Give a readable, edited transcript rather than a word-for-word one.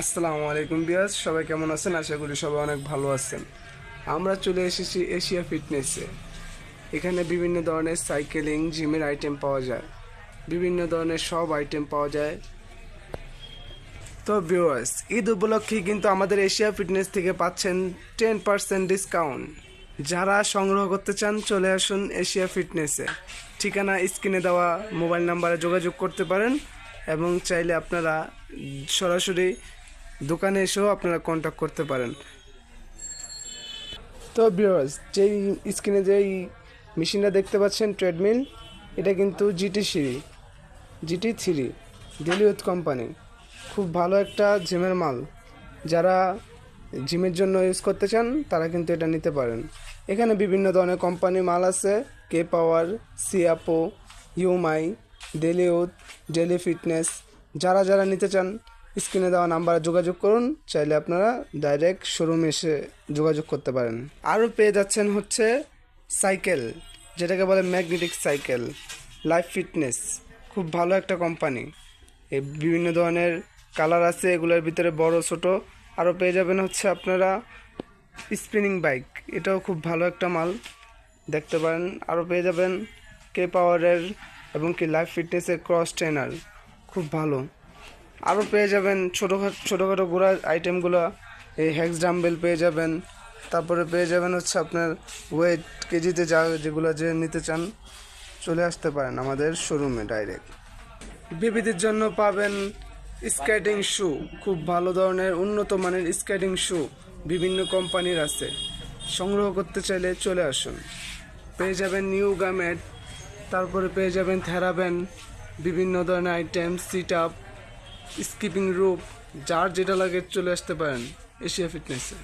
আসসালামু আলাইকুম বিয়াস, সবাই কেমন আছেন? আশা করি সবাই অনেক ভালো আছেন। আমরা চলে এসেছি এশিয়া ফিটনেসে। এখানে বিভিন্ন ধরনের সাইকেলিং জিমের আইটেম পাওয়া যায়, বিভিন্ন ধরনের সব আইটেম পাওয়া যায়। তো ভিউয়ার্স, ঈদ উপলক্ষে কিন্তু আমাদের এশিয়া ফিটনেস থেকে পাচ্ছেন 10% ডিসকাউন্ট। যারা সংগ্রহ করতে চান চলে আসুন এশিয়া ফিটনেসে। ঠিকানা স্ক্রিনে দেওয়া মোবাইল নাম্বারে যোগাযোগ করতে পারেন এবং চাইলে আপনারা সরাসরি দোকানে এসেও আপনারা কন্ট্যাক্ট করতে পারেন। তো ভিউয়ার্স, যেই স্ক্রিনে যেই মেশিনটা দেখতে পাচ্ছেন ট্রেডমিল, এটা কিন্তু GT3 ডেলিউথ কোম্পানি, খুব ভালো একটা জিমের মাল। যারা জিমের জন্য ইউজ করতে চান তারা কিন্তু এটা নিতে পারেন। এখানে বিভিন্ন ধরনের কোম্পানি মাল আছে, কে পাওয়ার, সিয়াপো, ইউমাই, ডেলিউথ, ডেলি ফিটনেস। যারা যারা নিতে চান স্ক্রিনে দেওয়া নাম্বারে যোগাযোগ করুন, চাইলে আপনারা ডাইরেক্ট শোরুমে এসে যোগাযোগ করতে পারেন। আরও পেয়ে যাচ্ছেন হচ্ছে সাইকেল, যেটাকে বলে ম্যাগনেটিক সাইকেল। লাইফ ফিটনেস খুব ভালো একটা কোম্পানি। এই বিভিন্ন ধরনের কালার আছে, এগুলোর ভিতরে বড় ছোট। আরও পেয়ে যাবেন হচ্ছে আপনারা স্পিনিং বাইক, এটাও খুব ভালো একটা মাল, দেখতে পারেন। আরও পেয়ে যাবেন কে পাওয়ারের এবং কি লাইফ ফিটনেসের ক্রস ট্রেনার, খুব ভালো। আরও পেয়ে যাবেন ছোটোখাটো ঘোড়ার আইটেমগুলো, এই হ্যাক্স ডাম্বেল পেয়ে যাবেন। তারপরে পেয়ে যাবেন হচ্ছে আপনার ওয়েট কেজিতে যেগুলো যে নিতে চান চলে আসতে পারেন আমাদের শোরুমে ডাইরেক্ট। বেবিদের জন্য পাবেন স্কেটিং শু, খুব ভালো ধরনের উন্নত মানের স্কেটিং শু বিভিন্ন কোম্পানির আছে। সংগ্রহ করতে চাইলে চলে আসুন। পেয়ে যাবেন নিউ গামেট, তারপরে পেয়ে যাবেন থেরাবেন, বিভিন্ন ধরনের আইটেম, সিট আপ, স্কিপিং রুপ, যার যেটা লাগে চলে আসতে পারেন এশিয়া ফিটনেসে।